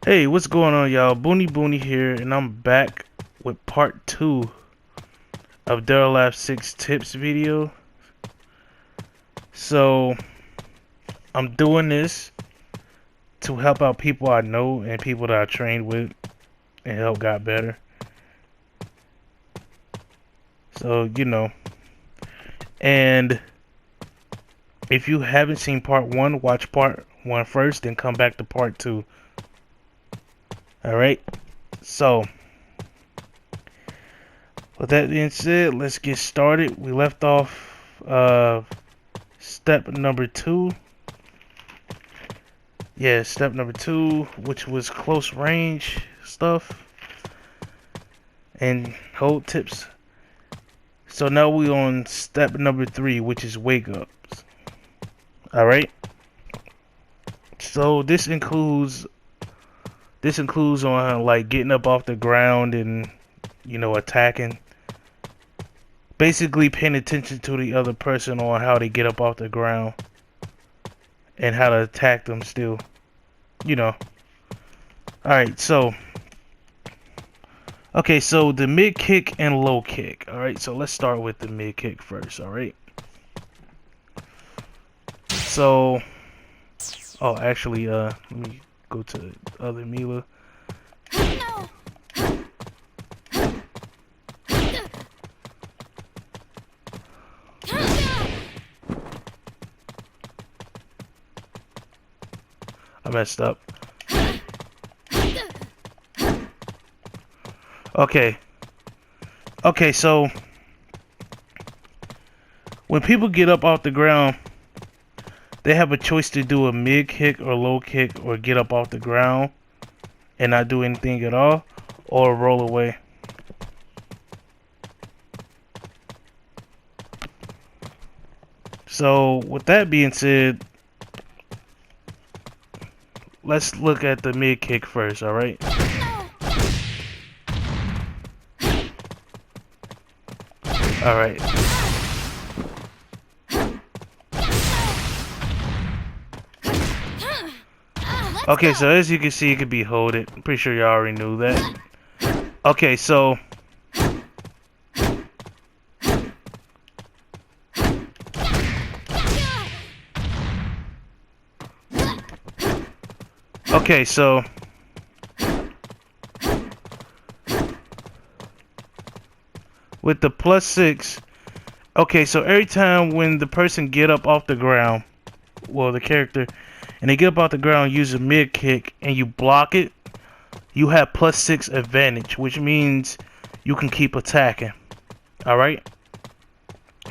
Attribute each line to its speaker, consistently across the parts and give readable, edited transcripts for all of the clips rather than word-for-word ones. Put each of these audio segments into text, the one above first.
Speaker 1: Hey, what's going on, y'all? Booney here, and I'm back with part 2 of Daryl 6 tips video. So, I'm doing this to help out people I know and people that I trained with and help got better. So, and if you haven't seen part 1, watch part 1 first, then come back to part 2. Alright? So, with that being said, let's get started. We left off step number 2. Yeah, step number 2, which was close range stuff and hold tips. So now we're on step number 3, which is wake ups. Alright? So this includes on like getting up off the ground and attacking. Basically paying attention to the other person on how they get up off the ground and how to attack them still. Alright, so okay, so the mid kick and low kick. Alright, so let's start with the mid kick first, alright? So actually let me go to the other Mila. I messed up. Okay, so when people get up off the ground, they have a choice to do a mid kick or low kick or get up off the ground and not do anything at all, or roll away. So with that being said, let's look at the mid kick first, alright? Alright. Okay, so as you can see, it could be holded. I'm pretty sure y'all already knew that. Okay, so with the +6, so every time when the person get up off the ground, well, the character, and they get up off the ground, use a mid kick, and you block it, you have +6 advantage, which means you can keep attacking. Alright?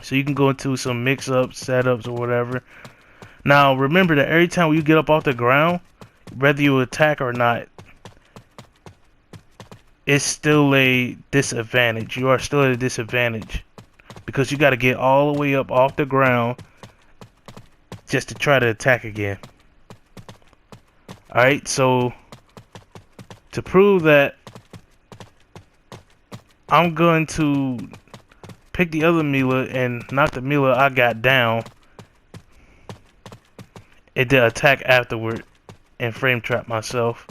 Speaker 1: So you can go into some mix-ups, setups, or whatever. Now, remember that every time you get up off the ground, whether you attack or not, it's still a disadvantage. You are still at a disadvantage because you got to get all the way up off the ground just to try to attack again. Alright, so to prove that, I'm going to pick the other Mila and knock the Mila I got down and then attack afterward and frame trap myself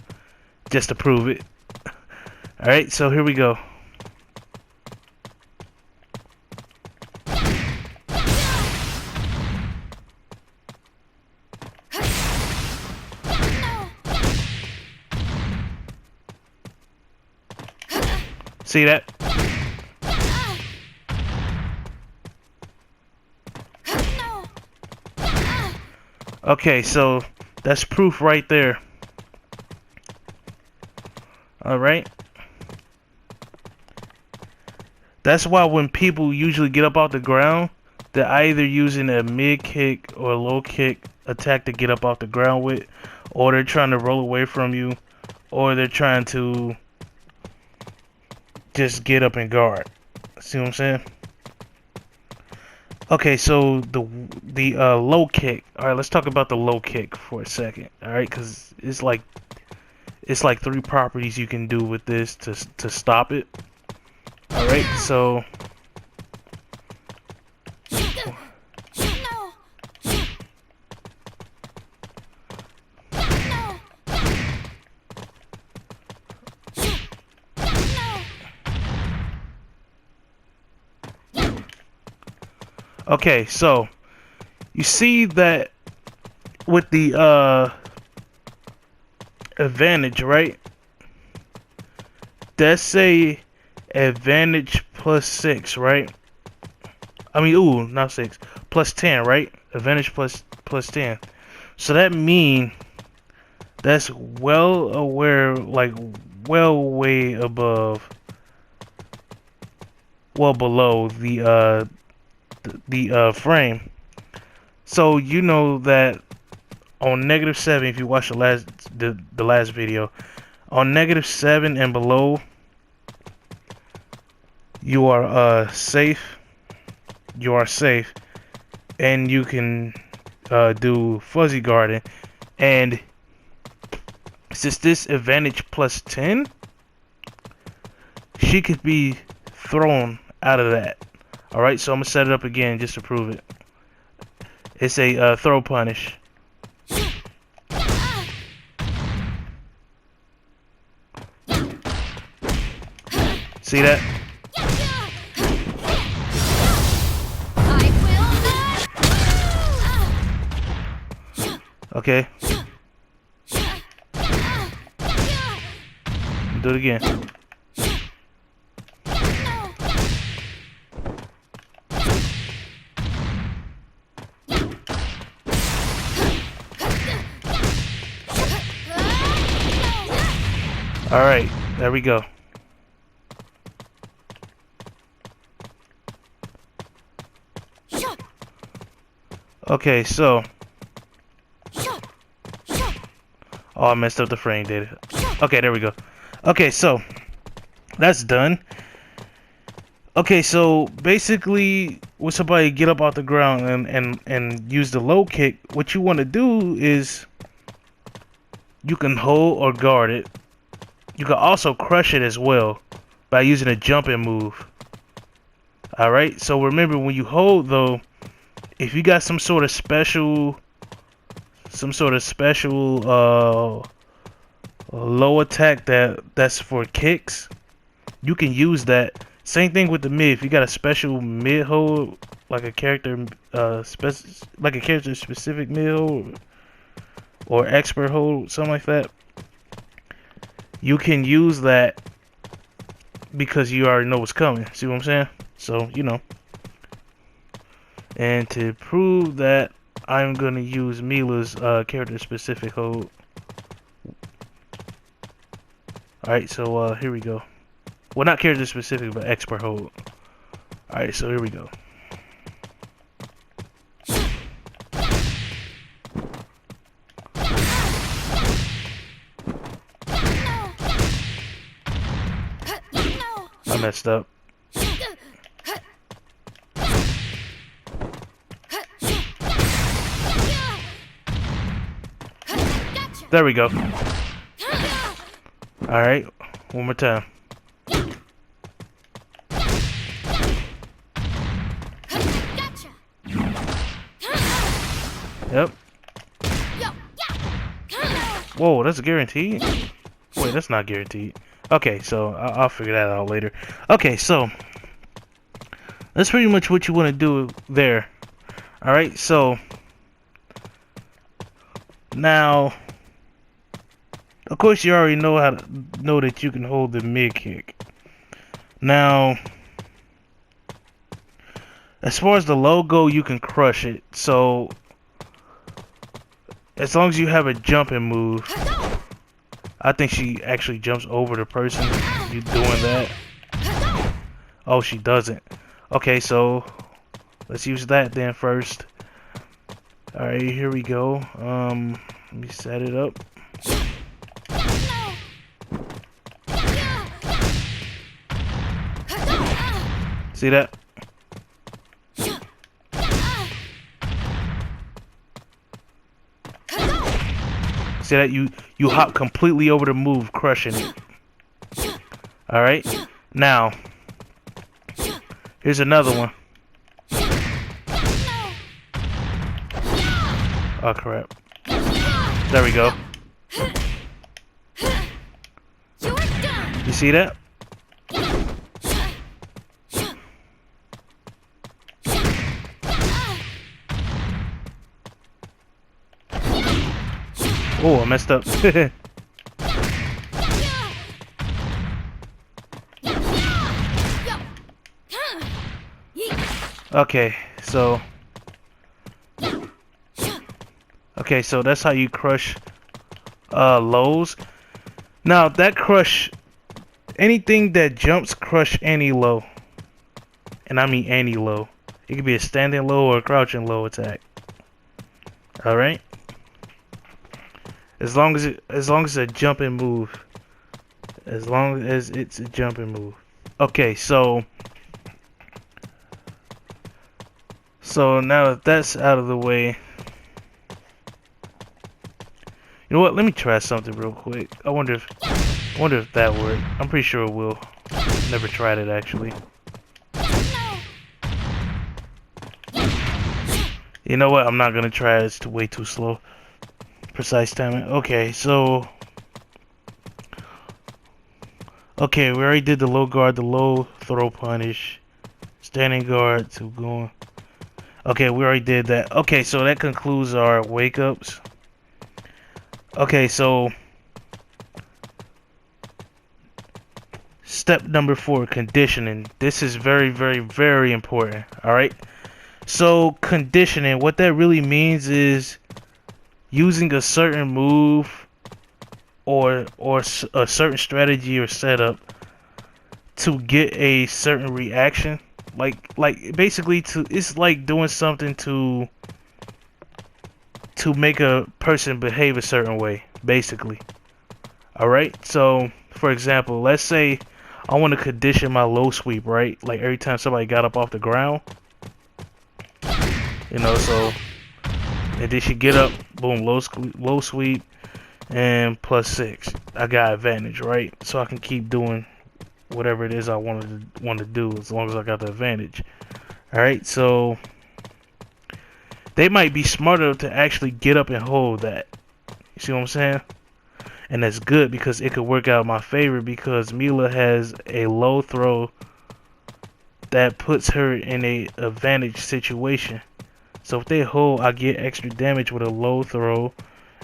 Speaker 1: just to prove it. Alright, so here we go. See that? Okay, so that's proof right there. Alright? That's why when people usually get up off the ground, they're either using a mid kick or a low kick attack to get up off the ground with, or they're trying to roll away from you, or they're trying to just get up and guard. See what I'm saying? Okay, so the low kick. All right, let's talk about the low kick for a second. All right, because it's like 3 properties you can do with this to stop it. All right, so Okay, so you see that with the advantage, right? That's say advantage plus 6, right? I mean, ooh, not 6, plus 10, right? Advantage plus 10. So that mean that's well aware, like well way above, well below the frame. So you know that on -7, if you watch the last video, on -7 and below, you are safe. You are safe, and you can do fuzzy guarding. And since this advantage plus 10, she could be thrown out of that. All right, so I'm gonna set it up again just to prove it. It's a throw punish. See that? Okay. Do it again. All right, there we go. Okay, so. Oh, I messed up the frame, did it? Okay, there we go. Okay, so that's done. Okay, so basically, when somebody get up off the ground and use the low kick, what you want to do is you can hold or guard it. You can also crush it as well by using a jumping move. All right. So remember, when you hold though, if you got some sort of special low attack that's for kicks, you can use that. Same thing with the mid. If you got a special mid hold, like a character specific mid hold or expert hold, something like that, you can use that because you already know what's coming. See what I'm saying? So, you know. And to prove that, I'm gonna use Mila's character specific hold. Alright, so here we go. Well, not character specific, but expert hold. Alright, so here we go. I messed up. There we go. Alright, one more time. Yep. Whoa, that's guaranteed? Wait, that's not guaranteed. Okay, so I'll figure that out later. Okay, so that's pretty much what you want to do there. Alright, so now, of course, you already know that you can hold the mid kick. Now, as far as the logo, you can crush it. So, as long as you have a jumping move, I think she actually jumps over the person you doing that. Oh, she doesn't. Okay, so let's use that then first. All right, here we go. Let me set it up. See that? See that? You hop completely over the move, crushing it. All right. Now, here's another one. Oh crap! There we go. You see that? messed up. Okay, so that's how you crush lows. Now that crush anything that jumps crush any low. And I mean any low. It could be a standing low or a crouching low attack. Alright? As long as it's a jump and move. As long as it's a jump and move. Okay, so now that that's out of the way, you know what? Let me try something real quick. I wonder if that worked. I'm pretty sure it will. Never tried it actually. You know what? I'm not gonna try it. It's way too slow. Precise timing. Okay, so we already did the low guard, the low throw punish, standing guard to going. Okay, we already did that. Okay, so that concludes our wake ups. Okay, so step number 4, conditioning. This is very, very, very important. Alright? So conditioning, what that really means is using a certain move or a certain strategy or setup to get a certain reaction. Like basically it's like doing something to make a person behave a certain way, basically. Alright, so for example, let's say I want to condition my low sweep, right? Like every time somebody got up off the ground, you know, so and they should get up, boom, low sweep and +6. I got advantage, right? So I can keep doing whatever it is I want to do as long as I got the advantage. Alright, so they might be smarter to actually get up and hold that. You see what I'm saying? And that's good because it could work out in my favor because Mila has a low throw that puts her in a advantage situation. So if they hold, I get extra damage with a low throw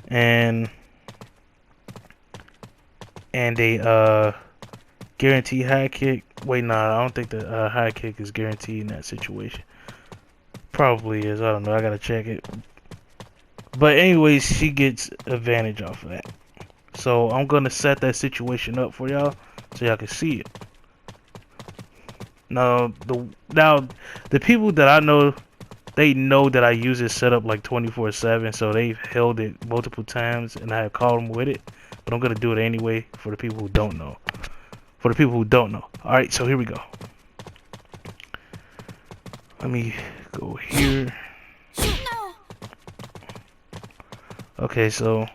Speaker 1: and a guarantee high kick. Wait, nah, I don't think the high kick is guaranteed in that situation. Probably is. I don't know. I gotta check it. But anyways, she gets advantage off of that. So I'm gonna set that situation up for y'all so y'all can see it. Now the people that I know, they know that I use this setup like 24/7, so they've held it multiple times and I have caught them with it. But I'm gonna do it anyway for the people who don't know. Alright, so here we go. Let me go here. Okay, so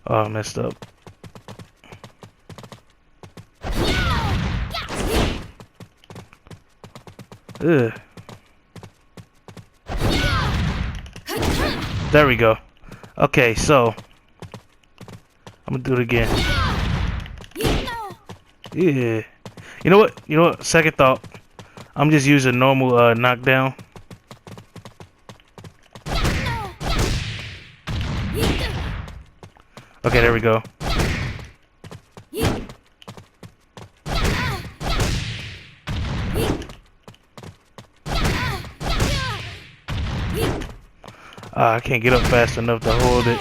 Speaker 1: oh, I messed up. Ugh. There we go. Okay, so I'm gonna do it again. Yeah. You know what? Second thought. I'm just using normal knockdown. Okay, there we go. I can't get up fast enough to hold it.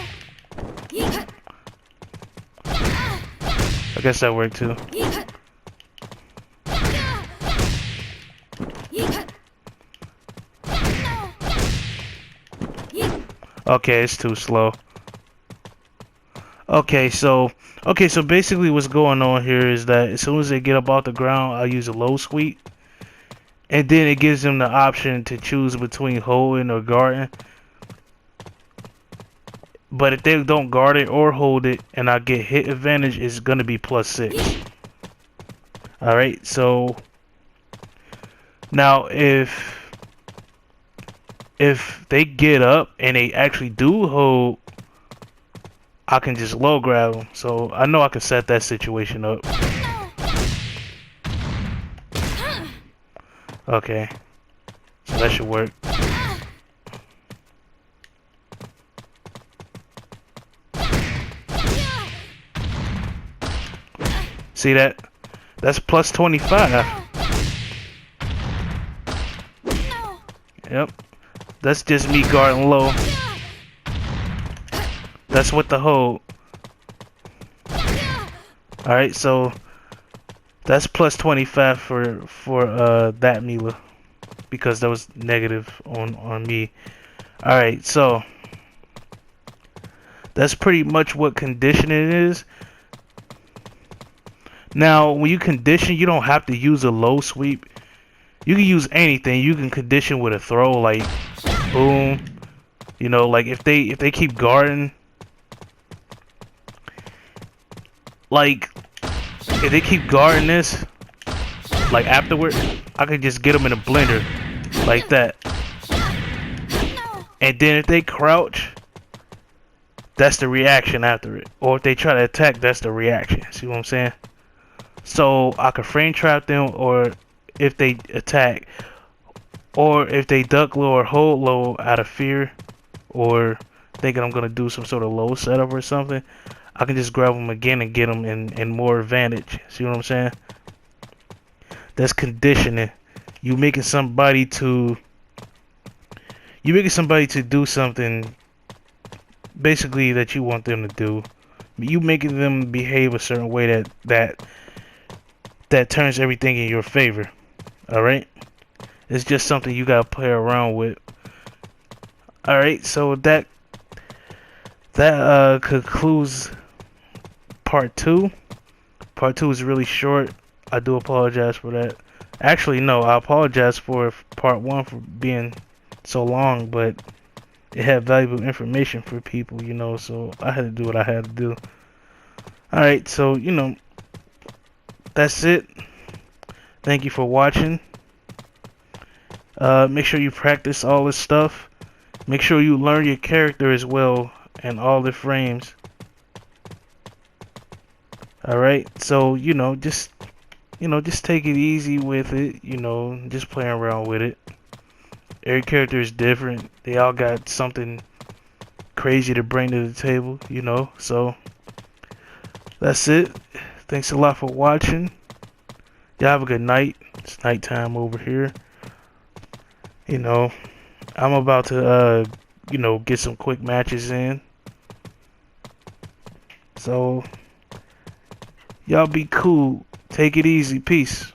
Speaker 1: I guess that worked too. Okay, it's too slow. Okay, so basically what's going on here is that as soon as they get up off the ground, I use a low sweep. And then it gives them the option to choose between holding or guarding. But if they don't guard it or hold it and I get hit advantage, it's gonna be +6. Alright, so now if they get up and they actually do hold, I can just low grab them. So I know I can set that situation up. Okay, so that should work. See that? That's plus 25. Yep. That's just me guarding low. That's with the hold. Alright, so that's plus 25 for that Mila. Because that was negative on me. Alright, so that's pretty much what conditioning is. Now, when you condition, you don't have to use a low sweep. You can use anything. You can condition with a throw, like boom. You know, like if they keep guarding, like if they keep guarding this, like afterward, I could just get them in a blender, like that. And then if they crouch, that's the reaction after it. Or if they try to attack, that's the reaction. See what I'm saying? So I could frame trap them, or if they attack, or if they duck low or hold low out of fear, or thinking I'm gonna do some sort of low setup or something, I can just grab them again and get them in more advantage. See what I'm saying? That's conditioning. You making somebody to do something basically that you want them to do. You making them behave a certain way that turns everything in your favor. Alright? It's just something you gotta play around with. Alright, so that concludes part 2. Part 2 is really short. I do apologize for that. Actually, no, I apologize for part 1 for being so long, but it had valuable information for people, you know, so I had to do what I had to do. Alright, so, you know, that's it. Thank you for watching. Make sure you practice all this stuff. Make sure you learn your character as well and all the frames. Alright, so just take it easy with it, just playing around with it. Every character is different. They all got something crazy to bring to the table, so that's it. Thanks a lot for watching. Y'all have a good night. It's nighttime over here. I'm about to get some quick matches in. So y'all be cool. Take it easy. Peace.